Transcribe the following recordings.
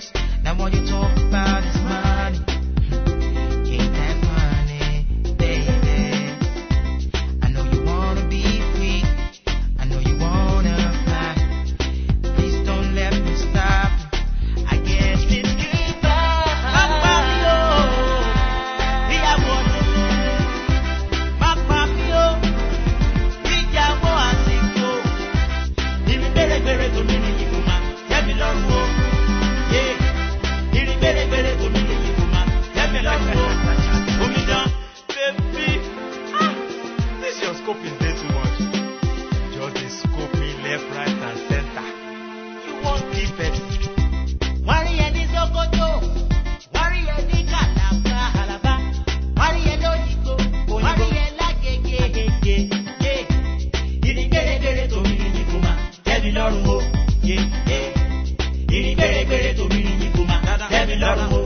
girls. Now all you talk about is money. Ain't that funny, baby? I know you wanna be free. I know you wanna fly. Please don't let me stop. I guess it's goodbye. This your scoping day too much. Just dey scope me left, right, and center. You want deep it? Warrior ni Sokoto, warrior ni Calabar, warrior lóyìnbó, warrior lágége, ìrìn gbèrègbèrè tó mi ní kò máa tẹ́mi lọ́rùn o, ìrìn gbèrègbèrè tó mi ní kò máa tẹ́mi lọ́rùn o.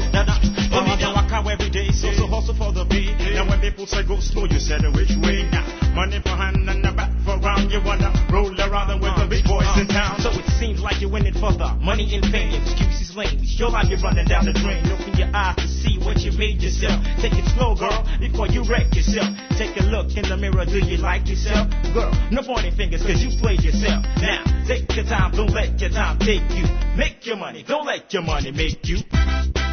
Every day, so hustle for the pay. Now when people say go slow, you said which way now? Money for hand and the back for round. You wanna roll around with the big boys in town. So it seems like you're winning for the money and fame. Excuses lame. Your life you're running down the drain. Open your eyes to see what you made yourself. Take it slow, girl, before you wreck yourself. Take a look in the mirror. Do you like yourself, girl? No pointing fingers, 'cause you played yourself. Now take your time. Don't let your time take you. Make your money. Don't let your money make you.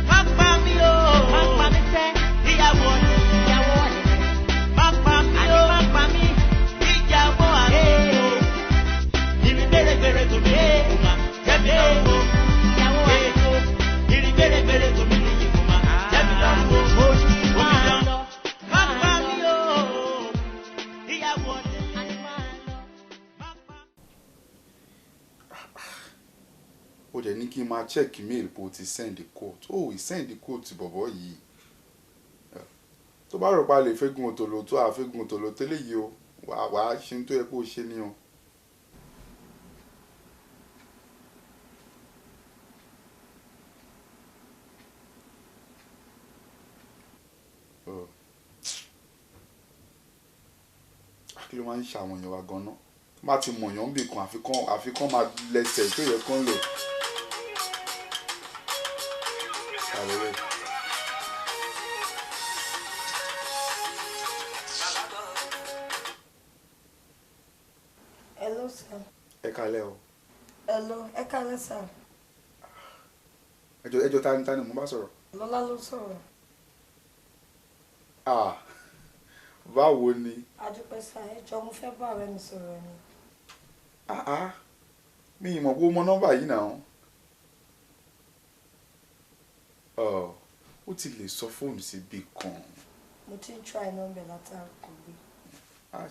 Mama mi o, mama mi fẹ́, ìyàwó ni, mama mi o, mama mi, ìyàwó àná. Ìrìn gbèrègbèrè tó mi ní kò máa tẹ́mi lọ́rùn o. Ìrìn gbèrègbèrè tó mi ní kò máa tẹ́mi lọ́rùn o. Mama mi o, ìyàwó ni, ó dẹ̀ ní kí n máa check mail bó ti send the quote. He send the quote to bọ̀bọ̀ yìí. Tó bá rò pa lè fẹ́gun òtòló tó àfẹ́gun òtòló tẹ́lẹ̀ yìí o, wàá ṣe tó yẹ kó o ṣe ni o. Kí ló máa ń ṣàwọn èèyàn wa gan-an? Má ti mọ̀yàn bì kan àfikún máa lẹ́sẹ̀ tó yẹ kán lò. Hello, sir. Ẹ kálẹ́ o. Hello, ẹ kálẹ́, sir. Ẹjọ́ tani mo bá sọ̀rọ̀. Lọ́lá ló sọ̀rọ̀. Báwo ni? Adúpẹ́ sá, ẹjọ́ mo fẹ́ bá ọ̀rẹ́ mi sọ̀rọ̀ ni. Mi ì mọ̀ pé o mọ nọ́mbà yìí náà. Ó ti lè sọ fóònù síbi kan. Mo ti ń try nọ́mbà látàrí kò gbé.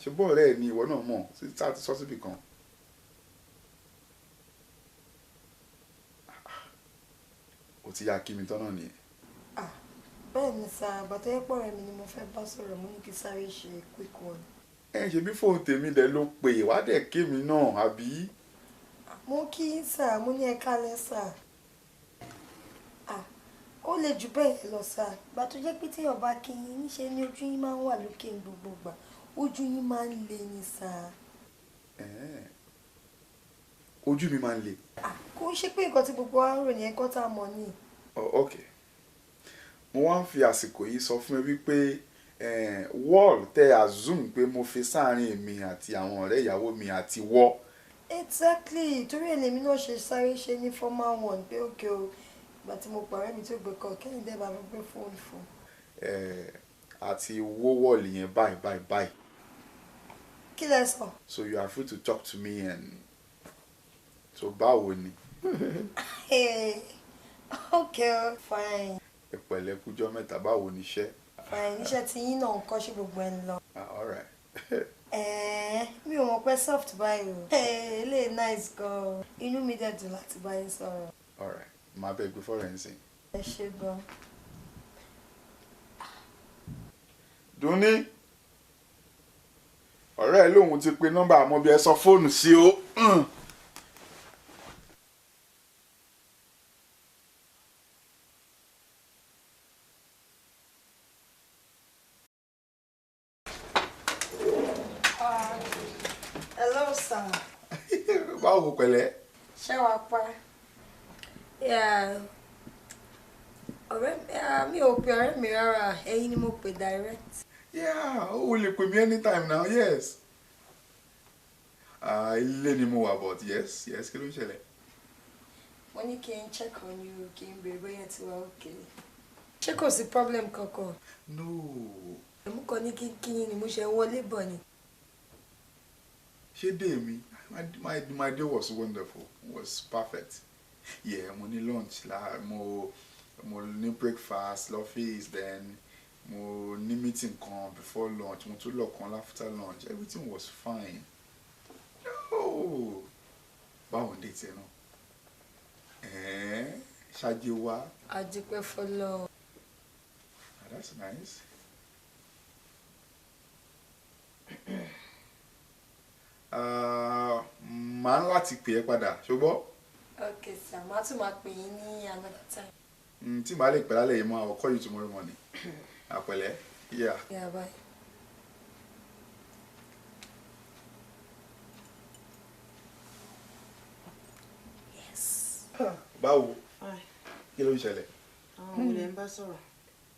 Ṣe bọ́ ọ̀rẹ́ ẹ̀ ni ìwọ náà mọ̀ tá a ti sọ síbi kan. Ó ti yá kí mi tán náà nìyẹn. Bẹ́ẹ̀ ni sá, bàtà ẹ̀pọ̀ rẹ̀ mi ni mo fẹ́ bá sọ̀rọ̀, mo ní kí sáré ṣe quick one. Ṣe bí fóònù tèmi dẹ̀ ló pè wá dẹ̀ ké mi náà àbí? Mo kí sá, mo ní ẹ kálẹ́ sá. Ó lè jù bẹ́ẹ̀ lọ sá. Ìgbà tó jẹ́ pé téèyàn bá kí yín níṣe ni ojú yín máa ń wà lókè gbogbo ìgbà. Ojú yín máa ń le ni sá. Ojú mi máa ń le. Kò ń ṣe pé nǹkan tí gbogbo wa ń rò ní ẹ̀kọ́ tá a mọ̀ ni. Ok. Mo wá ń fi àsìkò yìí sọ fún ẹ wípé wall tẹ assume pé mo fi sáàrin èmi àti àwọn ọ̀rẹ́ ìyàwó mi àti wọ́. Exactly, torí èlèmi náà ṣe sáré ṣe ní formal one pé òkè o ìgbà tí mo pàrọ̀ mi tó gbé kọ́ kẹ́yìn dẹ́ bá mi gbé fóònù fún. Àti wó wọ́ọ̀lù yẹn báyìí. Kí lẹ sọ? So you are free to talk to me and so báwo ni? Okay, fine. Ẹ pẹ̀lẹ́ kújọ́ mẹ́ta, báwo ni iṣẹ́? Fine, iṣẹ́ tí yín náà ń kọ́ ṣe gbogbo ẹ̀ ń lọ. All right. Mi ò mọ̀ pé soft báyìí o. Ilé nice gan. Inú mi dẹ̀ dùn láti bá yín sọ̀rọ̀. All right. Màá bẹ̀ gbé fọ́rẹ̀ ń sìn. Ẹ ṣé gan. Dúnní. Ọ̀rẹ́ ẹ lóhun ti pe nọ́mbà àmọ́ bí ẹ sọ fóònù sí o. Hello, sir. Báwo pẹ̀lẹ́? Ṣé wàá pa? mi ò pe ọ̀rẹ́ mi rárá, ẹ̀yin ni mo pè direct. Yeah, ó lè pè mí anytime now, yes. Ilé ni mo wà but yes, kí ló ń ṣẹlẹ̀? Mo ní kí n check on you, kí n bèrè bóyá ti wà okay. Ṣé kò sí problem kankan? No. Mo kàn ní kí ni mo ṣe wọlé bọ̀ ni. Ṣé day mi? My day was wonderful. It was perfect. Yeah, mo ní lunch mo ní breakfast l'office, then mo ní meeting kan before lunch, mo tún lọ kan after lunch. Everything was fine. No. Báwo ni tiẹ̀ náà? Ṣáájú wa. A dúpẹ́ f'Ọlọ́run. That's nice. Màá ń láti pè é padà, ṣùgbọ́n. Okay, sir. Màá tún máa pè yín ní another time. Tí màá lè pè lálẹ́ yìí, I'll call you tomorrow morning. Àpẹ̀lẹ́. Yeah. Yeah, bye. Yes. Báwo? Fine. Kí ló ń ṣẹlẹ̀? Àwọn olè ń bá sọ̀rọ̀.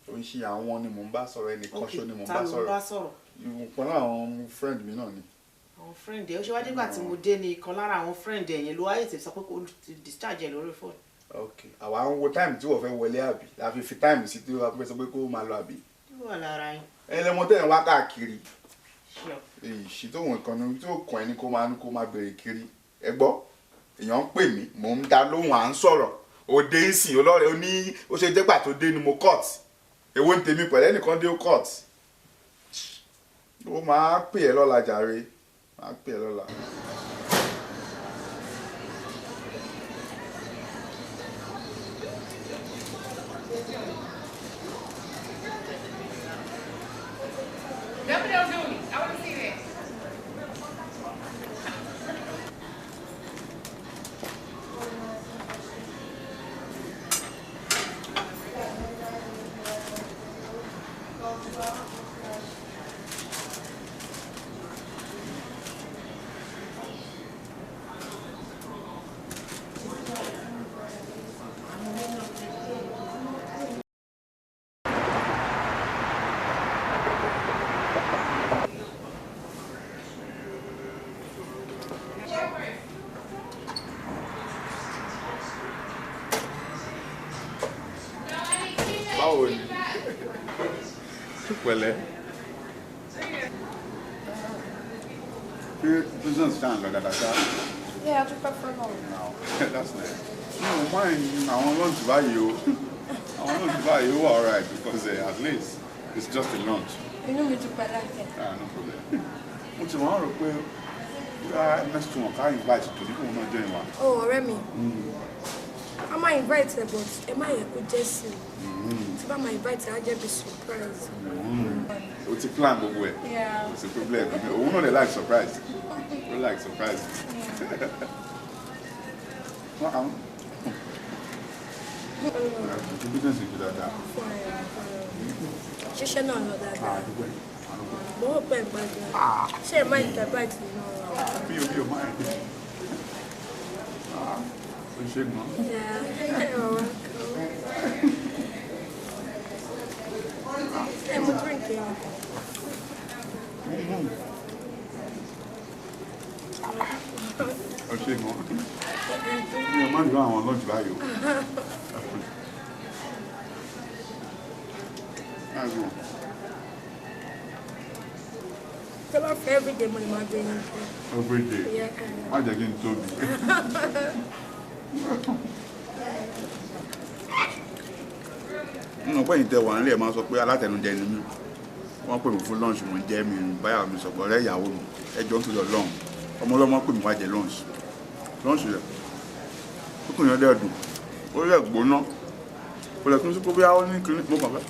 Ó ń ṣe àwọn ni mò ń bá sọ̀rọ̀, ẹnìkan ṣó ni mò ń bá ta ló ń bá sọ̀rọ̀. sọ̀rọ̀? Ìwọ̀n náà àwọn friend mi náà ni. Àwọn friend ẹ̀ ó ṣe wá nígbà tí mo dé ní ìkan lára àwọn friend ẹ̀ yẹn ló wáyé tèmi sọ pé kó discharge ẹ̀ lórí fóònù. Ok, àwa ń wo time tí wọ́n fẹ́ wọlé àbí la fi time sí tí wọ́n fẹ́ sọ pé kó máa lọ àbí. Ó wà lára yín. Ẹlẹ́mọ tẹ̀ ń wá káàkiri. Sure. Èyí tó wọn kan ní tí ó kàn ẹni kó máa bèrè kiri. Ẹ gbọ́, èèyàn ń pè mí, mò ń dá lóhùn à ń sọ̀rọ̀. Òde ń sìn olóore ó ní ó ṣe jẹ́gbà tó dé ni mo cut. Èwo ń tèmi pẹ̀lú ẹnìkan dé ó cut. Ó máa pè ẹ́ lọ́la jàre. Máa pè ẹ́ lọ́la. Gabriel Júnior, I want to see that. Báwo ni? Pẹ̀lẹ́. Ṣé business ṣáà ń lọ dáadáa ṣá? Yeah, a dúpẹ́ f'Ọlọ́run. That's nice. No, mine, àwọn lunch báyìí o. Àwọn lunch báyìí ó wà alright because at least it's just a lunch. Inú mi dúpẹ́ láìpẹ́. No problem. Mo ti máa ń rò pé next one ká invite to nípò náà jẹ́ ìwà. Oh, ọ̀rẹ́ mi. I might invite her, but ẹ má yẹ kó jẹ́ sí i. Tí bá máa invite her, á jẹ́ bí surprise. O ti plan gbogbo ẹ̀. Yeah. It's a problem. Òun náà dey like surprise. Ó like surprise. The business is dáadáa. Ṣíṣẹ́ náà lọ dáadáa. Mo ò pẹ́ gbàgbé. Ṣé ẹ má ìtẹ̀ báyìí nínú ọ̀rọ̀? Bí o máa ń dé. O ṣe gan. Ẹ mo drink yẹn. O ṣe gan. Mi ò má dùn àwọn lunch báyìí o. Tell her every day money my doing. Every day. Yeah. Má jẹ́ kí n tóbi. Nínú pẹ́yìn tẹ wà nílé ẹ̀ máa sọ pé alátẹnujẹ ni mí. Wọ́n pè mí fún lunch mo jẹ́ mi báyà mi sọ̀gbọ́n ọ̀rẹ́ ìyàwó mi. Ẹjọ́ ń tó lọ lọ́hùn. Ọmọ ọlọ́mọ pè mí wá jẹ lunch. Lunch rẹ̀. Ó kùn yẹn dẹ́ẹ̀dùn. Ó rẹ̀ gbóná. Kò lè tún sí pé bí a ó ní kíní mo kàn fẹ́.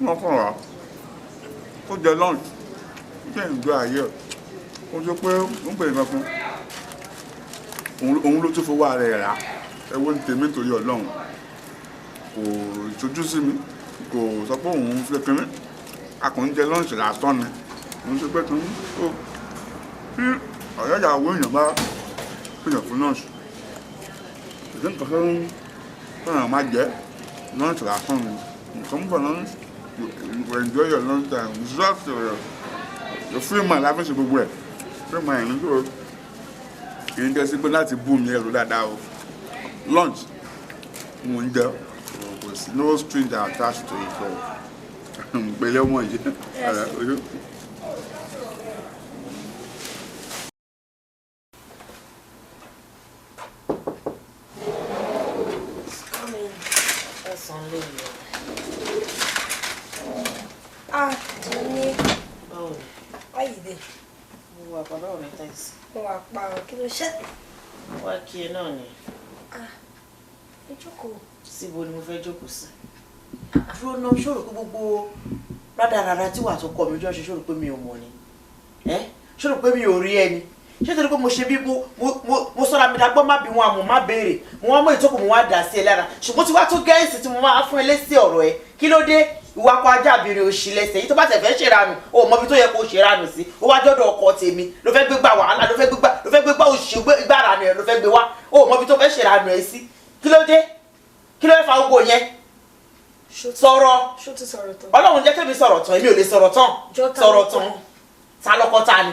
Wọ́n kàn wá. Ó jẹ lunch. Ó jẹ́ ìgbé ayé ẹ̀. Ó jẹ́ pé ó ń pè é fún. Òun ló tún fowó ara ẹ̀ rà. Ẹwọ́ ń tèmi torí Ọlọ́run. Kò ìṣojú sí mi. Kò sọ pé òun fi kíní. A kò ń jẹ lunch lásán ni. Òun ṣe pé kíní. Bí ọ̀rẹ́ ìyàwó èèyàn bá pèèyàn fún lunch. Ìdí nǹkan fẹ́ má jẹ́ lunch lásán ni. Come for lunch, you enjoy your lunch time. It's just your free mind láfi ṣe gbogbo ẹ̀. Free mind ní kúrò. Kì í jẹ́ sí pé láti bú mi ẹ̀rọ dáadáa o. Lunch, mo ń jẹ. No strings are attached to it. So, pẹ̀lẹ́ ọmọ yìí. Tony. Báwo ni? Why you there? Mo wà bàbá mi thanks. Mo wà pa kí ló ṣe? Wá kí ẹ náà ni. Ẹ jókòó. Síbo ni mo fẹ́ jókòó sí? Dúró náà ṣòro pé gbogbo rádaràda tí wà tó kọ mi jọ́ ṣe ṣòro pé mi ò mọ̀ ni. Ṣòro pé mi ò rí ẹni. Ṣé torí pé mo ṣe bí mo sọ́ra mi dágbọ́n má bí wọn àmọ́ má béèrè. Mo wá mọ́ ìtókò mo wá dà sí ẹ lára. Ṣùgbọ́n tí wá tó gẹ́ǹsì tí mo máa fún ẹ lésì ọ̀rọ̀ ẹ. Kí ló dé? Ìwà kọ ajá àbìrin òṣì lẹ́sẹ̀ yìí tó bá tẹ̀ fẹ́ ṣèrànù o mọ ibi tó yẹ kó ṣèrànù sí ó wá jọ́dọ̀ ọkọ tèmi ló fẹ́ gbégbá wàhálà ló fẹ́ gbégbá òṣì gbára rẹ̀ ló fẹ́ gbé wá o mọ ibi tó fẹ́ ṣèrànù ẹ̀ sí kí ló dé kí ló fẹ́ fa gbogbo yẹn sọ̀rọ̀ Ọlọ́run jẹ́ kémi sọ̀rọ̀ tán èmi ò lè sọ̀rọ̀ tán sọ̀rọ̀ tán ta lọ́kọ ta ni.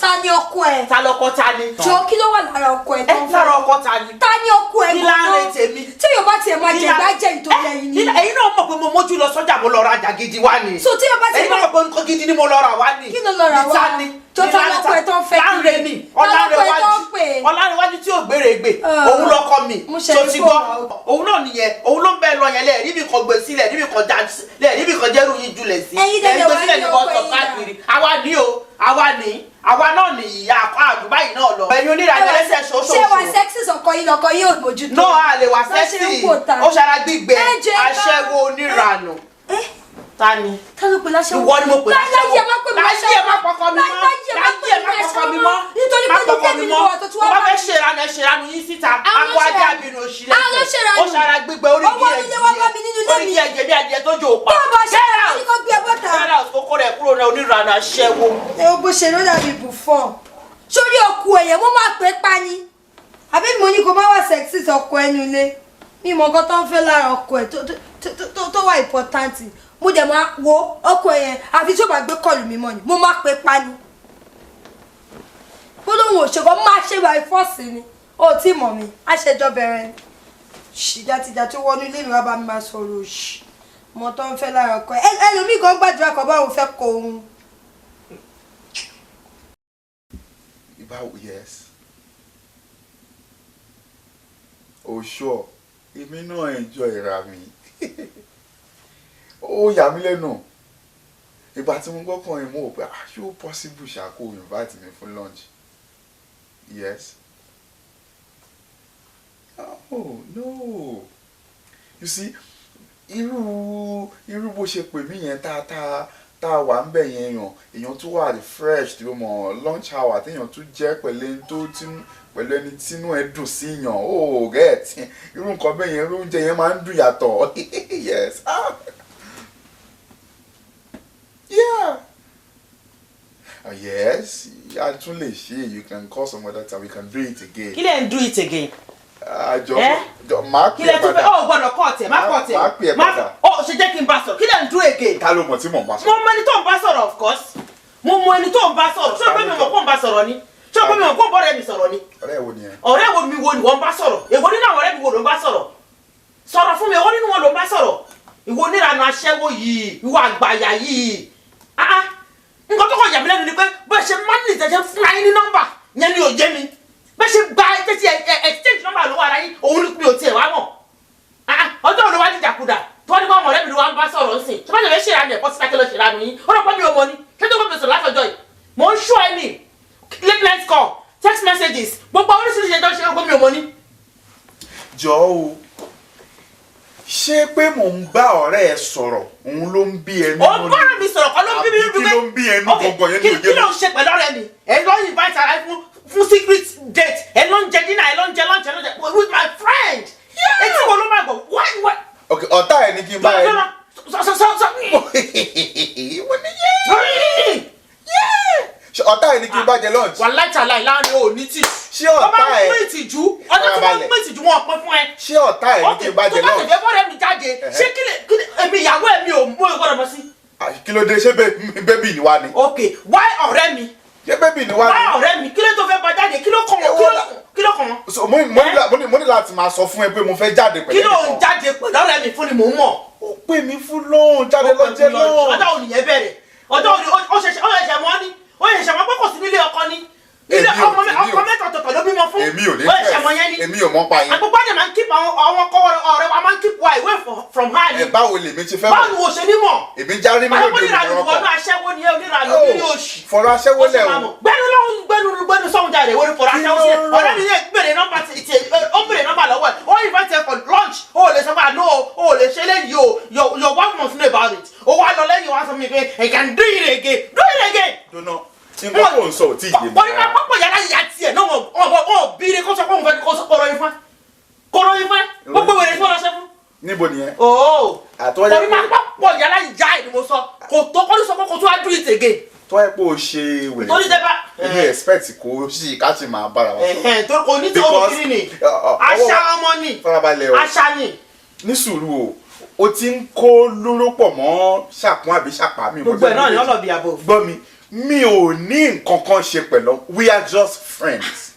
Ta ni ọkọ ẹ? Ta lọ́kọ ta ni. Jọ kí ló wà lára ọkọ ẹ tó ń fẹ́? Lára ọkọ ta ni. Ta ni ọkọ ẹ gbọ́dọ̀? Kí láàrin tèmi. Tí yóò bá tiẹ̀ máa jẹ ìgbàjẹ́ ìtòlẹ̀ yìí ni. Ẹ̀yin náà mọ̀ pé mo mójú lọ sọ́jà mo lọ ra àjà gidi wá ni. So tí yóò bá tiẹ̀ máa. Ẹ̀yin náà mọ̀ pé nǹkan gidi ni mo lọ ra wá ni. Kí ló lọ ra wá? Níta ni. Jọ ta lọ́kọ ẹ tó ń fẹ́ kí. Láńre ni. Ọlárẹ̀wájú tí ò gbére gbè. Òun lọkọ mi. Tó ti gbọ́. Òun náà nìyẹn. Òun ló ń bẹ lọ yẹn lẹ̀ níbi kan gbé sílẹ̀ níbi kan já lẹ̀ níbi kan jẹ́rù yín julẹ̀ sí. Ẹ̀yin dẹ̀ wá ní ọkọ yìí. Àwa náà ní ìyá àdúgbà yìí náà lọ. Ẹ̀yin onírànà ẹlẹ́sẹ̀ ṣoṣooṣù. Ṣé wà sexy ọkọ yìí lọkọ yìí ò mójútó? No, a lè wà sexy. Ó ṣara gbígbẹ aṣẹ́wó onírànà. Ta ni? Ta ló pè láṣẹ́wó? Ìwọ ni mo pè láṣẹ́wó. Láyé ẹ má pè mí láṣẹ́wó. Láyé ẹ má pọkọ mi mọ́. Láyé ẹ má pọkọ mi mọ́. Nítorí pé ní tèmi ni wọ́n tó tí wọ́n bá fẹ́ ṣèrànù yín síta. Akọ ajá abinu òṣì lẹ́sẹ̀. Ó ṣara gbígbẹ oríkì ẹ̀jẹ̀ bí adìẹ tó jò pa. Gẹ́rà kókó rẹ̀ kúrò náà onírànà aṣẹ́wó. Ẹ o bó ṣe ló dàbí bùfọ́n. Sórí ọkọ ẹ̀yẹ̀ mo máa pè pa ni. Àbí mo ní kó má wà sexy ọkọ ẹnu ilé. Mi mọ̀ nǹkan tó ń fẹ́ lára ọkọ ẹ̀ tó wà important. Mo dẹ̀ máa wo ọkọ ẹ̀yẹn àfi tí ó bá gbé kọlù mi mọ́ ni. Mo máa pè pa ni. Bó lóun ò ṣe kọ́ máa ṣe wà ìfọ́sí ni. O tí mọ̀ mi, a ṣẹjọ́ bẹ̀rẹ̀ ni. Ṣìdátidá tó wọnú ilé mi wá bá mi máa sọ̀rọ̀ òṣì. Mo tó ń fẹ́ lára ọkọ ẹ̀. Ẹlòmíì kan gbàdúrà kan báwo fẹ́ kọ ohun. Yes. Oh sure. Èmi náà enjoy ra mi. Ó yà mí lẹ́nu. Ìgbà tí mo gbọ́ kan mo pé ṣé ó possible ṣá kó invite me for lunch. Yes. Oh no. You see, irú bó ṣe pè mí yẹn tá a wà ń bẹ̀ yẹn èèyàn tó wà refreshed tí ó mọ̀ lunch hour téèyàn tún jẹ́ pẹ̀lú ẹni tínú ẹ dùn sí yàn ó gẹ́ẹ̀tì irú nǹkan bẹ́ẹ̀ yẹn irú oúnjẹ yẹn máa ń dùn yàtọ̀ yes yeah yes a tún lè ṣe you can call some other time we can do it again. Kí lẹ̀ ń do it again. Máa pè é padà. Ó gbọ́dọ̀ kọ́ ọ̀tẹ̀ má kọ́ ọ̀tẹ̀. Máa pè é padà. Ó ṣe jẹ́ kí n bá sọ̀rọ̀ kí lẹ̀ ń do again. Ta ló mọ̀ tí mò ń bá sọ̀rọ̀. Mo mọ ẹni tó ń bá sọ̀rọ̀ of course. Mo mọ ẹni tó ń bá sọ̀rọ̀. Ṣé o pé mi mọ̀ kó ń bá sọ̀rọ̀ ni? Ṣé o pé mi mọ̀ kó ń bọ́ọ̀rẹ́ mi sọ̀rọ̀ ni? Ọ̀rẹ́ wo ni ẹ? Ọ̀rẹ́ wo mi wo ni wọ́n bá sọ̀rọ̀? Èwo nínú àwọn ọ̀rẹ́ mi wo ló ń bá sọ̀rọ̀? Sọ̀rọ̀ fún mi, èwo nínú wọn ló ń bá sọ̀rọ̀? Ìwọ onírànà aṣẹ́wó yìí, ìwọ àgbàyà yìí. Nǹkan tó kọ̀ yà mí lẹ́nu ni pé bẹ́ẹ̀ ṣe máa ń lè tẹ̀sẹ̀ fún ayé ní nọ́mbà yẹn ni ò jẹ́ mi. Bẹ́ẹ̀ ṣe gba tẹ́tí exchange nọ́mbà lọ́wọ́ ara yín, òun ni ò tiẹ̀ wá mọ̀. Ọjọ́ òun ló wá dìjàkudà tó ní báwọn ọ̀rẹ́ mi ló wá ń bá sọ̀rọ̀ ń sìn. Ṣé báyọ̀ fẹ́ ṣèrànù ẹ̀kọ́ síta kí lọ ṣèrànù yín? Ó rọ̀ pé mi ò mọ̀ ni. Ṣé tó gbọ́dọ̀ sọ̀rọ̀ látọjọ́ yìí? Mò ń ṣọ́ ẹni. Late night call, text messages, gbogbo oríṣiríṣi ẹjọ́ ṣe é pé mi ò mọ̀ ni. Jọ̀ọ́ o. Ṣé pé mò ń bá ọ̀rẹ́ ẹ sọ̀rọ̀ òun ló ń bí ẹnu ó bára mi sọ̀rọ̀ kan ló ń bí mi àbí kí ló ń bí ẹnu gbọ̀ngàn yẹn ní òye kí ló ń ṣe pẹ̀lú ọ̀rẹ́ mi ẹ lọ invite ara fún secret date ẹ lọ ń jẹ dinner ẹ lọ ń jẹ lunch ẹ lọ ń jẹ with my friend etí wo ló máa gbọ́ why. ok ọ̀tá ẹ̀ ní kí n bá ẹ. ọ̀tá ẹ̀ ní kí n bá jẹ lunch. wà láìta láì láàrin ò ní tì. ṣé ọ̀tá ẹ̀ ọba fún ìtìjú ọjọ́ tí wọ́n gbé ìtìjú wọn pín fún ẹ. ṣé ọ̀tá ẹ̀ ní kí n bá jẹ tó bá lunch? tẹ̀fẹ́ bọ́ọ̀rẹ́ mi jáde ṣé kí èmi ìyàwó ẹ̀ mi ò mú ìgbọ́dọ̀ mọ́ sí. kí ló dé ṣé bébì ni wá ni? ok why ọ̀rẹ́ mi. ṣé bébì ni wá ni? why ọ̀rẹ́ mi kí ló tó fẹ́ bá jáde kí ló kàn wọ́n. mo ní láti máa sọ fún ẹ pé mo fẹ́ jáde pẹ̀lú kí ló ń jáde pẹ̀lú ọ̀rẹ́ mi fún ni mò ń mọ̀. ó pè mí fún lóhùn jáde lọ́jẹ́ lóhùn. ọjọ́ òní yẹn bẹ̀rẹ̀ ọjọ́ òní ó ṣẹ̀ṣẹ̀ mọ́ ni ó ṣẹ̀ṣẹ̀ mọ́ pé kò sí nílé ọkọ ni ilé ọkọ mẹ́ta ọ̀tọ̀ọ̀tọ̀ ló bímọ fún. èmi ò ní ó ṣẹ̀ṣẹ̀ mọ́ yẹn ni. èmi ò mọ̀ pa yẹn. àgbègbè àdè máa ń keep àwọn ọkọ ọ̀rẹ́ wa máa ń keep wa away from her ni. báwo lèmi ti fẹ́ mọ̀? báwo ni wo ṣe ní mọ̀. èmi járí mi lóde àwọn onírànú wọnú aṣẹ́wó ni onírànú ní oṣù. fọ̀rọ̀ aṣẹ́wó lẹ̀ o. gbẹ́nu sọ́hún jáde wọ́n ní fọ̀rọ̀ aṣẹ́wó sí ẹ̀ ọ̀rẹ́ mi yẹn gbèrè nọ́mbà ó gbèrè nọ́mbà lọ́wọ́ ẹ̀ ó invite her for lunch ó lè sọ fún àná ó lè ṣe léyìí o your wife must know about it ó wá lọ lẹ́yìn wá sọ mi pé I can do it again. dunu nǹkan tó ń sọ ò tí ì yé mi. wọ́n ní máa pọ́pọ̀ yàrá ìyá tiẹ̀ náà wọ́n bíire kó sọ pé òun fẹ́ kó sọ kọ́rọ̀ ifá gbogbo wèrè fún ọlọ́sẹ́ fún. níbo nìyẹn? ooo àtọ́jà wọ́n ní máa pọ́pọ̀ yàrá ìyá ẹ̀ ni mo sọ kò tó kọ́ ní sọ pé kò tó wá do it again. tó ẹ pé o ṣe wèrè torí tẹ bá. èmi expect kó sì ká sì máa bára wa. torí kò ní tí o kiri ni àṣà ọmọ ni farabalẹ̀ o àṣà ni. ní sùúrù o ti ń kó lóró pọ̀ mọ́ ṣàpọ́n àbí ṣàpá mi. gbogbo ẹ̀ náà ni ọlọ́bì àbò. gbọ́ mi ò ní nǹkan kan ṣe pẹ̀lú we are just friends.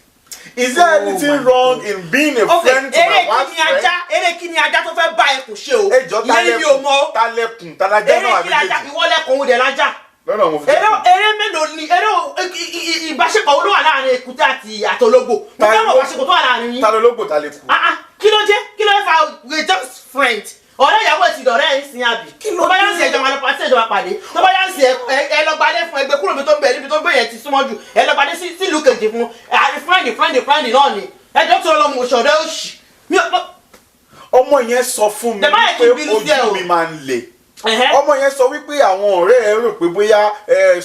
Is there anything wrong in being a friend to my wife's friend? eré kí ni ajá tó fẹ́ bá ẹkùn ṣe o. ejò talẹkùn talajá náà àbí kejì. ìwọlẹ̀kùn òun dẹ̀ lájà. lọ́nà mo fi jẹ́ eré mélòó ni eré ìbáṣepọ̀ olówó láàrin èkúté àti àtológbò. mo fẹ́ mọ̀ ìbáṣepọ̀ tó wà láàrin yín. talológbò talẹkùn. kí ló fà we just friends. ọ̀rẹ́ ìyàwó ẹ̀ ti dọ̀rẹ́ ẹ̀ ń sin àbí. tó bá yá ń sin ẹjọ́ máa lọ pàṣẹ ìjọba pàdé. tó bá yá ń sin ẹ lọ gbalé fún ẹgbẹ́ kúrò mi tó ń bẹ̀ níbi tó ń gbé yẹn ti súnmọ́ jù ẹ lọ gbalé sí ìlú kejì fún friend náà ni ẹjọ́ tó lọ mú òṣòrẹ́ òṣì. ọmọ yẹn sọ fún mi pé ojú mi máa ń le. ọmọ yẹn sọ wípé àwọn ọ̀rẹ́ ẹ rò pé bóyá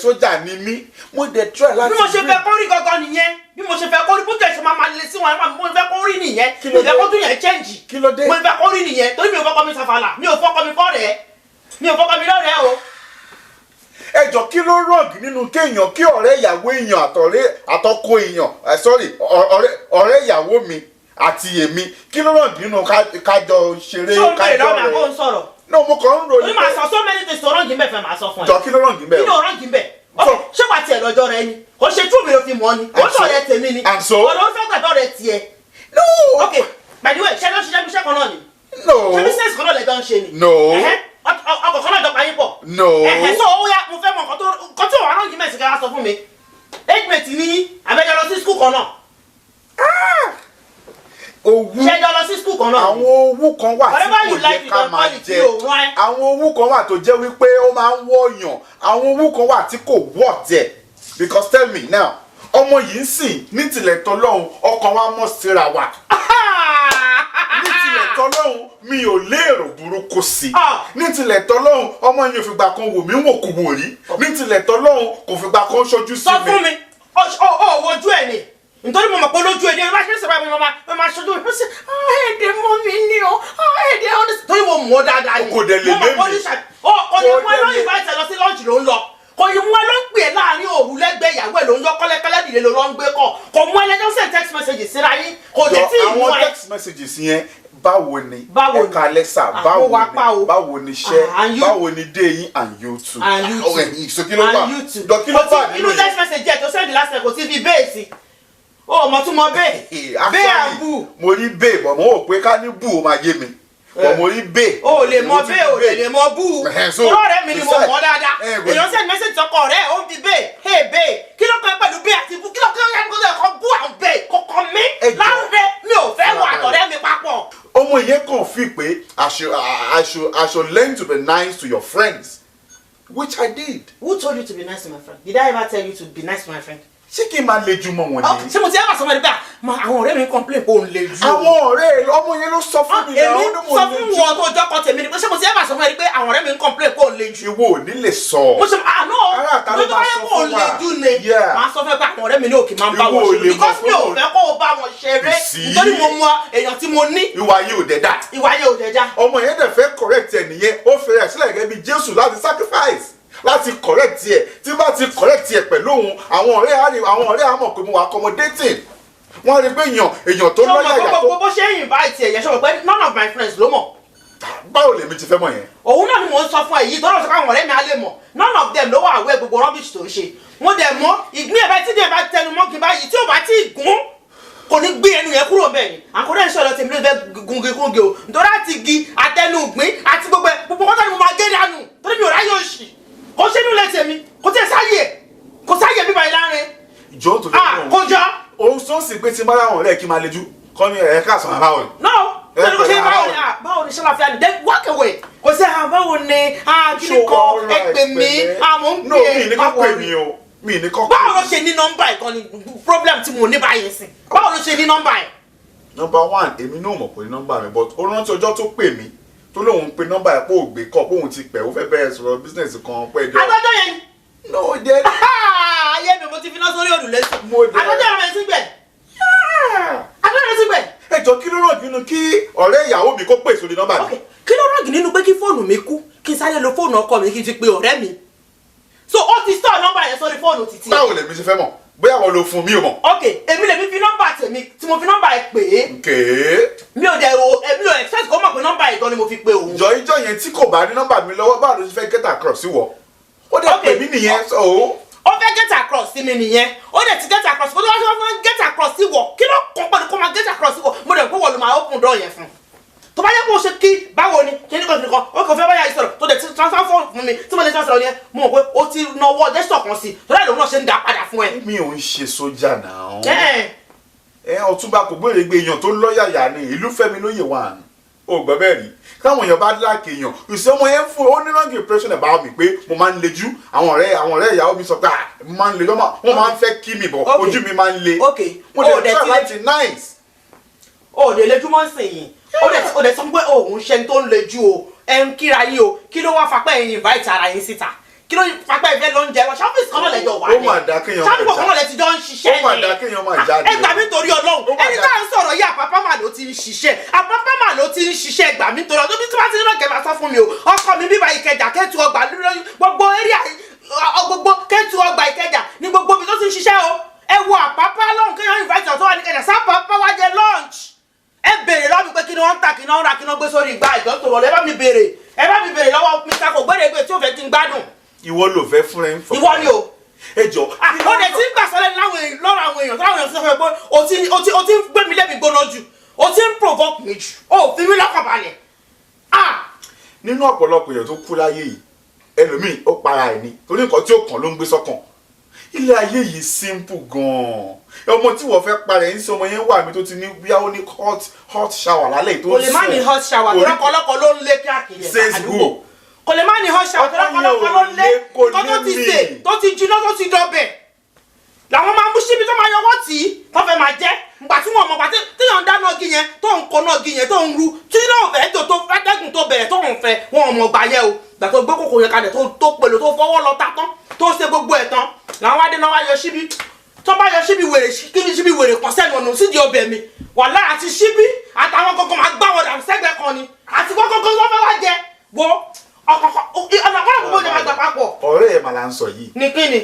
sójà ni mí mo dẹ̀ try láti. bí mo ṣe fẹ́ kó rí gangan nìyẹn bí mo ṣe fẹ́ kó rí bó tẹ̀ ṣe máa lè sí wọn mo fẹ́ kó rí nìyẹn mo fẹ́ kó tún yẹn change. kí ló dé? mo fẹ́ kó rí nìyẹn torí mi ò fọ́kọ mi sàfàlà mi ò fọ́kọ mi fọ́rẹ̀ẹ́ mi ò fọ́kọ mi lọ́rẹ̀ẹ́ o. ẹjọ kí ló rọgì nínú kéèyàn kí ọ̀rẹ́ ìyàwó èèyàn àtọkọ èèyàn ọ̀rẹ́ ìyàwó mi àti èmi kí ló rọgì nínú kájọ ṣeré kájọ rẹ. no mo kàn ń ròyìn. o máa sọ so many things tó rọgì mbẹ fẹ́ máa sọ fún ẹ. jọ kí ló rọgì mbẹ. kí ló rọgì mbẹ. ṣé wàá tiẹ̀ lọ́jọ́ rẹ ni kò ṣe tú mi ló fi mọ́ ni kò sọ̀rọ̀ tèmi ni ọ̀dọ̀ fẹ́ gbàdọ̀ rẹ tiẹ̀. no. ok by the way ṣé ló ṣiṣẹ́ bíṣẹ́ kan náà ni. no. ṣé business kan náà lè dán ṣe ni. no. ọkọ̀ kan náà jọ payín pọ̀. no. so ó yá mo fẹ́ mọ nǹkan tó wà rọ́ọ̀gì mẹ́sì ká sọ fún mi. age ní abẹ́jọ́ lọ sí school kan náà. owó ṣẹjọ lọ sí school kan náà. àwọn owó kan wà tí kò yẹ ká máa jẹ àwọn owó kan wà tó jẹ́ wípé ó máa ń wọ̀yàn àwọn owó kan wà tí kò wọ̀ tẹ̀ because tell me now ọmọ yìí ń sìn ní tilẹ̀ tọ́lọ́hún ọkàn wa mọ̀ síra wa ní tilẹ̀ tọ́lọ́hún mi ò lérò burúkú sí ní tilẹ̀ tọ́lọ́hún ọmọ yìí ò fìgbà kan wò mí wò kú wò rí ní tilẹ̀ tọ́lọ́hún kò fìgbà kan ṣojú sí mi. sọ fún mi ó wojú ẹ ni nítorí mo mọ̀ pé lójú ẹ ní ẹ bá ṣe sọ̀rọ̀ mi máa ṣojú mi ṣe ẹ̀ẹ́dẹ̀ mọ́ mi ní o ẹ̀ẹ́dẹ̀ ọ̀dẹ̀ torí mo mọ̀ dáadáa ni kò dẹ̀ lè lé mi kò ní mú ẹ lóyún ìbá ìtẹ̀ lọ sí lọ́ọ̀jì ló ń lọ kò ní mú ẹ ló ń pè é láàrin òru lẹ́gbẹ̀ẹ́ ìyàwó ẹ̀ ló ń yọ kọ́lẹ́kọ́lẹ́ dìde ló ń gbé kọ́ kò mú ẹ lẹ́jọ́ send text messages síra yín kò dé tí ì mú ẹ. àwọn text messages yẹn báwo ni ẹ̀ka lẹ́sà báwo ni iṣẹ́ báwo ni dé yín and YouTube inú text message ẹ̀ tó send last night kò tí fi bẹ́ẹ̀ sí o mo tún mọ bẹ́ẹ̀ àbú. mo rí bẹ́ẹ̀ bọ̀ mo rò pé ká ní bù ó máa yé mi bọ̀ mo rí bẹ́ẹ̀. o lè mọ bẹ́ẹ̀ o lè mọ bú ọ̀rẹ́ mi ni mo mọ̀ dáadáa èèyàn send message sọkọ rẹ̀ ó ń bi bẹ́ẹ̀ bẹ́ẹ̀ kí ló kọ́ pẹ̀lú bẹ́ẹ̀ àti bú kí ló kọ́ bú àwọn bẹ́ẹ̀ kọ̀ọ̀kan mi láwùrẹ́ mi ò fẹ́ wọ àtọ̀rẹ́ mi papọ̀. ọmọ yẹn kàn fi pé I should learn to be nice to your friends which I did. Who told you to be nice to my friend? Did I ever tell you to be nice to my friend? ṣé kí n máa le jù mọ́ wọn ni. ṣé mo ti ẹ́ bá sọ wẹ́rẹ́ bá àwọn ọ̀rẹ́ mi complain pé òun le jù. àwọn ọ̀rẹ́ ọmọ yẹn ló sọ fún mi náà èmi sọ fún wọn tó jọkọ tèmi ni pé ṣé mo ti ẹ́ bá sọ wẹ́rẹ́ pé àwọn ọ̀rẹ́ mi complain pé òun le jù. ìwọ ò ní lè sọ. mo ṣe àná lójú báyẹ̀ kó òun le jù ni màá sọ fẹ́ pé àwọn ọ̀rẹ́ mi ní òkè máa ń bá wọn ṣe because mi ò fẹ́ kó o bá wọn ṣeré nítorí mo mọ èèyàn tí mo ní. ìwà yìí ò dẹ̀ dá. ìwà yìí ò dẹ̀ dá. ọmọ yẹn dẹ̀ fẹ́ correct ẹ nìyẹn ó fẹ́rẹ̀ sílẹ̀ gẹ́gẹ́ bí Jésù láti sacrifice láti correct ẹ tí bá ti correct ẹ pẹ̀lú òun àwọn ọ̀rẹ́ á mọ̀ pé mo wà accommodating wọ́n rí pé èèyàn tó lọ́yà yàtọ̀. bó ṣe invite ẹ̀yẹ ṣọ́ pé none of my friends ló mọ̀. báwo lèmi ti fẹ́ mọ̀ yẹn. òun náà ni mò ń sọ fún ẹ yìí tọ́lọ́ sọ káwọn ọ̀rẹ́ mi á lè mọ̀ none of them ló wà àwẹ̀ gbogbo rubbish tó ń ṣe. mo dẹ̀ mọ́ ìgbín ẹ̀bá tí díẹ̀ bá tẹnu mọ́ kí n báyìí tí ò bá tí ì gún kò ní gbé ẹnu yẹn kúrò bẹ́ẹ̀ ni àkọ́dẹ́ ń sọ̀rọ̀ tèmi ló fẹ́ gunge o nítorí àti igi àtẹnugbín àti gbogbo kọ́tà ni mo máa gé dànù torí mi ò ráyè òṣì kò sínú ilé tèmi kò tẹ̀ sáyè bíbá ìlànà ìjọ tó lè kó jọ. òun sọ sí pé tí bá láwọn ọ̀rẹ́ kí n máa lejú kọ́ ní ẹ̀ka àsán báwo ni. no torí kò ṣe báwo ni ṣọlá ni then walk away kò sí báwo ni kíni kan ẹ pè mí mo ń pè é mi ní kọ́kọ́. báwo ló ṣe ní nọ́mbà ẹ̀ kan ni problem tí mo ní báyìí sí báwo ló ṣe ní nọ́mbà ẹ̀. number one èmi náà mọ̀ pé nọ́mbà mi but ó rántí ọjọ́ tó pè mí tó lóun pe nọ́mbà ẹ̀ pé ò gbé kọ́ pé òun ti pẹ̀ ó fẹ́ bẹ̀rẹ̀ sọ̀rọ̀ business kan pẹ́ jọ. àtọ́jọ́ yẹn. no jẹ́. ayé mi mo ti fi náà sórí òrùlé sùn. àtọ́jọ́ yẹn ti gbẹ̀. àtọ́jọ́ yẹn ti gbẹ̀. ẹ jọ kí ló ràn nínú kí ọ̀rẹ́ ìyàwó mi kó pè sórí nọ́mbà mi. kí ló ràn nínú pé kí fóònù mi kú kí n sáré lo fóònù ọkọ mi kí n fi pe ọ̀rẹ́ mi so ó ti store nọ́mbà yẹn sórí fóònù títí. báwo lèmi ṣe fẹ́ mọ̀ bóyá wọn lo fún mi ò mọ̀. ok èmi lèmi fi nọ́mbà tèmi tí mo fi nọ́mbà ẹ pè é. mi ò dẹ̀ èmi ò expect kó mọ̀ pé nọ́mbà ẹ̀ gan ni mo fi pe òun. ìjọ yẹn tí kò bá ní nọ́mbà mi lọ́wọ́ báwo ló ṣe fẹ́ get across sí wọ. ó dẹ̀ pè mí nìyẹn so. ó fẹ́ get across sí mi nìyẹn ó dẹ̀ ti get across kó tó wá sí wọn get across sí wọ kí ló kọ́ pẹ̀lú kó máa get across sí wọ mo dẹ̀ pé wọ́n ló máa open door yẹn fún tó bá yẹ kó o ṣe kí báwo ni kí ní kan nìkan ó kò fẹ́ báyà yìí sọ̀rọ̀ tó dẹ̀ ti transfer fún mi tí mo lè transfer yẹn mo mọ̀ pé o ti nawọ́ gesture kan sí tó dáa lòun náà ṣe ń dá padà fún ẹ. mi ò ń ṣe sójà náà. Ọ̀túnba kò gbére gbé èèyàn tó lọ́yàyà ni ìlú Fẹ́mi lóye wà ní o gbọ́ bẹ́ẹ̀ rí káwọn èèyàn bá láàkì èèyàn ìṣe ọmọ yẹn fún ó ní wrong impression about mi pé mo máa ń lejú àwọn ọ̀rẹ́ ìyàwó mi sọ pé mo máa ń le wọ́n máa ń fẹ́ kí mi bọ̀ ojú mi máa ń le mo lè try láti nice. o lè lejúmọ́ sìn yìí ó dẹ̀ sọ pé òun ṣe tó ń lejú o ẹ̀ ń kíra yín o kí ló wá fapá ẹ̀yin invite ara yín síta kí ló fapá ìfẹ́ ló ń jẹ lọ ṣọ́fíìsì kan náà lẹ́jọ́ wà ní ó mà dá kéèyàn máa ṣáàbùkù kan náà lẹ ti jọ ń ṣiṣẹ́ ni ó mà dá kéèyàn máa jáde ẹgbà mi torí Ọlọ́run ẹni tá à ń sọ̀rọ̀ yìí àpapá mà ló ti ń ṣiṣẹ́ àpapá mà ló ti ń ṣiṣẹ́ ẹgbà mi torí ọdún bí tí wọ́n ti ń rọ̀gẹ̀ máa sọ fún mi o ọkọ mi bíbá Ìkẹjà Kẹ́tù ọgbà gbogbo area gbogbo Kẹ́tù ọgbà Ìkẹjà ní gbogbo ibi tó ti ń ṣiṣẹ́ o ẹ wo àpapá lọ́hùn kéèyàn invite ọ̀tọ́ wà ní Ìkẹjà sápapá wá jẹ lunch ẹ béèrè lọ́wọ́ mi pé kí ni wọ́n ń tà kí ni wọ́n ń ra kí ni wọ́n gbé sórí ìgbà ìjọ tó rọlẹ́ ẹ bá mi béèrè lọ́wọ́ Mr. kò gbére gbé tí ó fẹ́ kí n gbádùn. ìwọ ló fẹ́ fún ẹ ń fọ. ìwọ ni o. ẹ jọ. ó dẹ̀ ti ń gbà sọ́lẹ̀ lọ́rọ̀ àwọn èèyàn táwọn èèyàn sọ fún ẹ pé o ti ń gbé mi lẹ́mi gbóná jù o ti ń provoke mi jù o fi mí lọ́kàn balẹ̀. nínú ọ̀pọ̀lọpọ̀ èèyàn tó kú láyé yìí ẹlòmíì ó para ẹ̀ ni torí nǹkan tí ó kàn ló ń gbé sọ́kàn ilé ayé yìí simple gan-an ọmọ tí wọ́n fẹ́ parẹ́ ń sọ ọmọ yẹn wà mí tó ti ní bí ó ní hot shower lálẹ́ tó ń sùn. kò lè má ní hot shower tó lọ́kọ̀ọ́lọ́kọ̀ ló ń lé káàkiri àdúgbò kò lè má ní hot shower tó lọ́kọ̀ọ́lọ́kọ̀ ló ń lé nǹkan tó ti sè tó ti jiná tó ti dọbẹ̀ làwọn máa mú síbi tó máa yọwọ́ tì í tó fẹ́ máa jẹ́ ngbà tí wọ́n mọ̀ pàtó téèyàn dá náà gí yẹn tó ń kọ́ náà gí yẹn tó ń ru tí náà fẹ́ tó fẹ́tẹ́gùn tó bẹ̀rẹ̀ tó ń fẹ́ wọn ò mọ̀ gbà yẹ o gbà tó gbé kòkò yẹn kalẹ̀ tó pèlò tó fọwọ́ lọ ta tán tó ṣe gbogbo ẹ̀ tán làwọn adé náà wá yọ síbi tó bá yọ síbi wèrè kíbi síbi wèrè kan sẹ́nu ọ̀nà sídìí ọbẹ̀ mi wàhálà àti síbi àtàwọn kankan máa gbá wọn dànù sẹ́gbẹ̀ẹ́ kan ni àti kankan tó fẹ́ wá jẹ wo ọ̀nà kọ́nà gbogbo ìjọba gbà papọ̀. ọ̀rẹ́ ẹ̀ mà là ń sọ yìí. ní kíni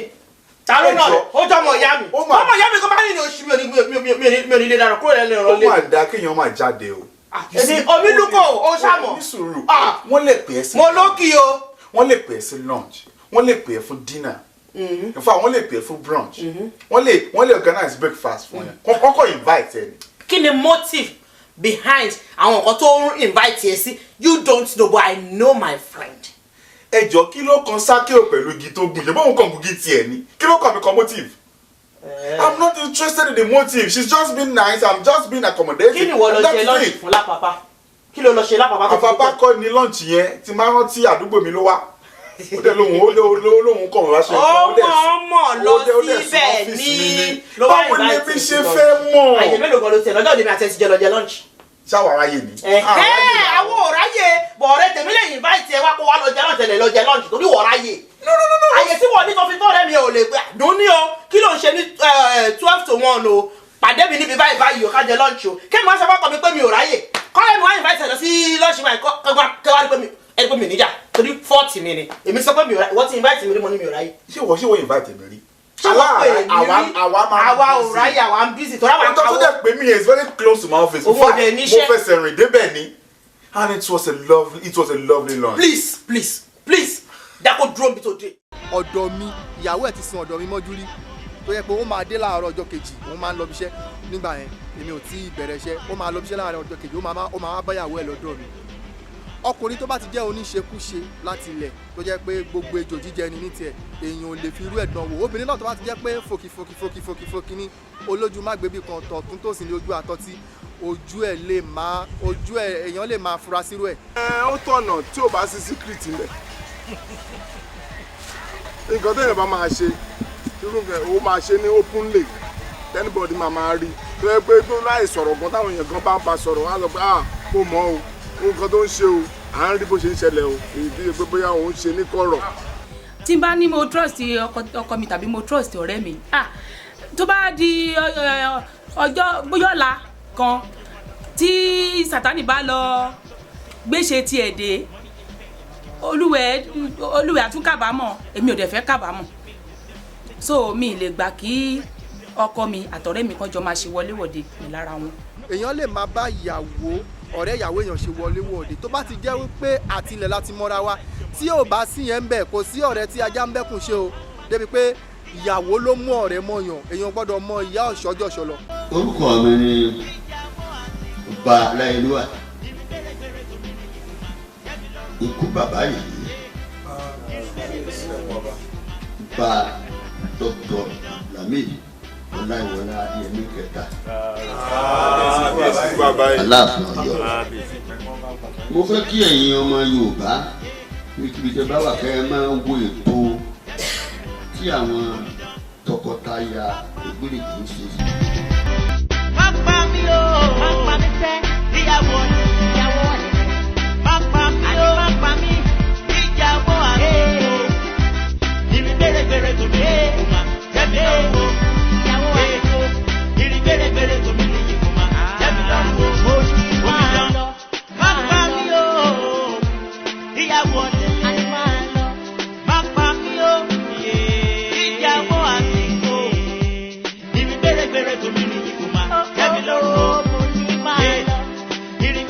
ta ló náà ó jọ ọmọ ìyá mi ọmọ ìyá mi kò bá nínú oṣù mi ò ní lè dára kúrò lẹ́nu ọ̀rọ̀ lé. ó mà dá kéèyàn máa jáde o. èmi omi lukọ o ṣàmọ. ní sùúrù wọ́n lè pè é sí. mo lókì o. wọ́n lè pè é sí lunch wọ́n lè pè é fún dinner in fact wọ́n lè pè é fún brunch wọ́n lè organize breakfast fún yẹn kọ́kọ́ invite ẹ ni. kí ni motive behind àwọn nǹkan tó ń invite ẹ sí you don't know but I know my friend. ẹ jọ kí ló kan sákèó pẹ̀lú igi tó gùn yẹn bóun kàn gùn igi tiẹ̀ ni kí ló kàn mí kan motive. I'm not interested in the motive she's just being nice I'm just being accommodating. kí ni wọ́n lọ ṣe lunch fún lápapá kí ló lọ ṣe lápapá. àpapá kọ́ ni lunch yẹn ti máa rántí àdúgbò mi ló wá ó dẹ lóhun kọ̀ wá ṣe ọmọ lọ síbẹ̀ ní báwo ni bí ṣe fẹ́ mọ̀. àyè mélòó kan ló tẹ̀ lọ́jọ́ ìdèmí àti ẹ̀sìn jẹ́ lọ́jọ́ lunch. ṣáwọ̀ aráyè ni. àwọn òráyè bọ̀ ọ̀rẹ́ tèmi lè invite ẹ wá kó wá lọ́jọ́ lunch tẹ̀lé lọ́jọ́ lunch torí wọ̀ ọ̀ráyè. àyè tí wọ́n ní tó fi tọ́ ọ̀rẹ́ mi ò lè gbà dùn ní o kí ló ń ṣe ní 12 to 1 o pàdé mi níbi báyìí o ká jẹ lunch o kémi wá sọ fọ́kàn mi pé mi ò ráyè kọ́lẹ́ mi wá invite ẹ lọ sí lunch báyìí kẹwàá rí pé mi ẹni pé mi níjà torí 40 mi ni èmi sọ pé mi ò ráyè wọ́n ti invite mi rí mo ní mi ò ráyè. ṣé wọ́n invite mi rí. àwa ò ráyè àwa ń busy tó ráwa káwọ́. Tó pè mí is very close to my office. Owó dẹ̀ níṣẹ́. Mo fẹsẹ̀ rìn débẹ̀ ni. And it was a lovely lunch. Please dákò dúró mi tó dé. Ọ̀dọ̀ mi ìyàwó ẹ̀ ti sin ọ̀dọ̀ mi mọ́jú rí tó yẹ pé ó máa dé láàárọ̀ ọjọ́ kejì òun máa ń lọ bíṣẹ́ nígbà yẹn èmi ò tí ì bẹ̀rẹ̀ iṣẹ́ ó máa lọ bíṣẹ́ láàárọ̀ ọjọ́ kejì ó máa wá báyàwó ẹ̀ lọ́dọ̀ mi. Ọkùnrin tó bá ti jẹ́ oníṣekúṣe láti ilẹ̀ tó jẹ́ pé gbogbo ejò jíjẹ ni ní tiẹ̀ èèyàn ò lè fi irú ẹ̀ dán wò. Obìnrin náà tó bá ti jẹ́ pé fòkì ní olójú má gbébí kan tọ̀tún tòsì ní ojú àtọ́tí èèyàn lè máa fura sírú ẹ̀. Ó tọ̀nà tí ò bá sí secret ńlẹ̀ nǹkan tó yẹn bá máa ṣe irú nǹkan ó máa ṣe ní openly anybody máa rí tó yẹ pé tó láì sọ̀rọ̀ gan táwọn èèyàn gan bá ń pa sọ̀rọ̀ wọn á sọ pé mo mọ̀ o nǹkan tó ń ṣe o à ń rí bó ṣe ń ṣẹlẹ̀ o èyí tí pé bóyá òun ṣe ní kọ̀rọ̀. tí n bá ní mo trust ọkọ mi tàbí mo trust ọ̀rẹ́ mi tó bá di ọjọ́ bóyá ọ̀la kan tí Sátánì bá lọ gbéṣe tiẹ̀ dé olúwẹ̀ àtúnkàbámọ̀ èmi ò dẹ̀ fẹ́ kábàámọ̀ so mi lè gbà kí ọkọ mi àtọ̀rẹ́ mi kan jọ máa ṣe wọléwọ̀de mi lára wọn. Èèyàn lè máa bá ọ̀rẹ́ ìyàwó èèyàn ṣe wọléwọ̀de tó bá ti jẹ́ wípé àtilẹ̀ láti mọ́ra wa tí ò bá sí yẹn ń bẹ̀ kò sí ọ̀rẹ́ tí ajá ń bẹ́kùn ṣe o débi pé ìyàwó ló mú ọ̀rẹ́ mọ̀yàn èèyàn gbọ́dọ̀ mọ ìyá ọ̀ṣọ́jọ́ṣọ́ lọ. Orúkọ mi ni Ọba Aláyélúwà. Ikú bàbá yìí bá Dr. Lamid Ọláìwọlá Adéyẹmí kẹta Aláàfin Ọ̀yọ́. Mo fẹ́ kí ẹ̀yin ọmọ Yorùbá níbi tẹ́ bá wà kẹ́ ẹ máa wo ètò tí àwọn tọkọtaya Ògbérèkì ń ṣe. Má pa mí o, má pa mí sẹ́, ìyàwó rẹ̀. Má pa mí o, má pa mí, ìyàwó rẹ̀. Ìrì gbèrègbèrè tó mi ní ìkùmà, jẹ́mi lọ́wọ́. Ìyàwó rẹ̀. Ìrì gbèrègbèrè tó mi ní ìkùmà, jẹ́mi lọ́wọ́. Má pa mí o, ìyàwó rẹ̀. Má pa mí o, ìyàwó àsìkò. Ìrì gbèrègbèrè tó mi ní ìkùmà, jẹ́mi lọ́wọ́. Ìrì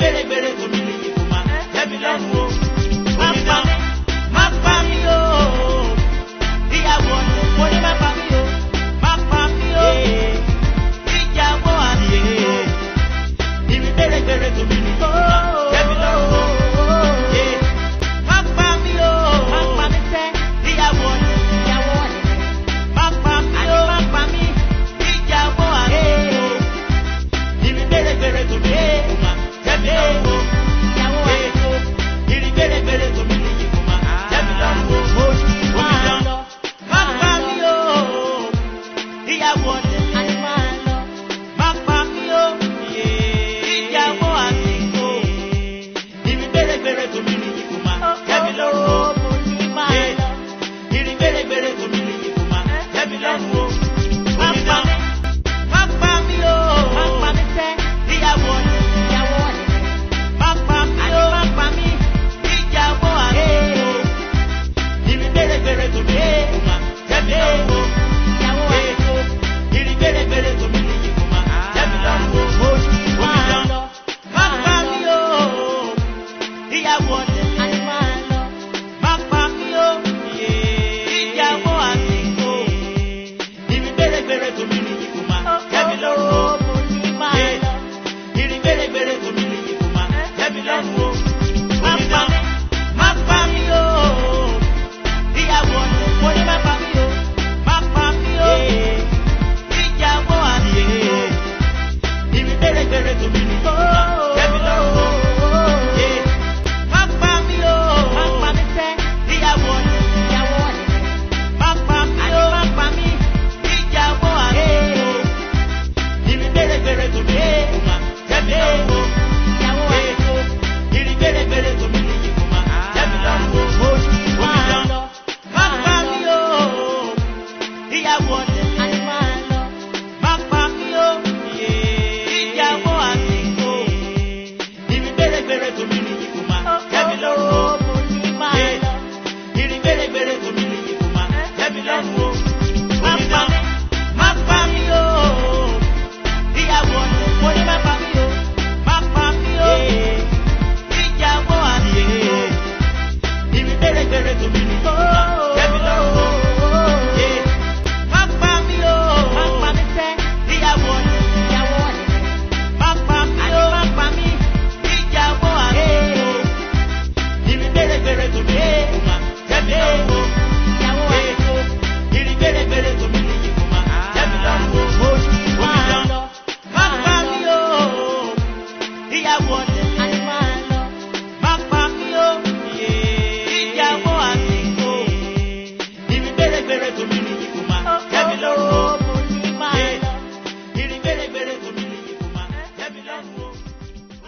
ìyàwó ọ̀dẹ̀lẹ̀.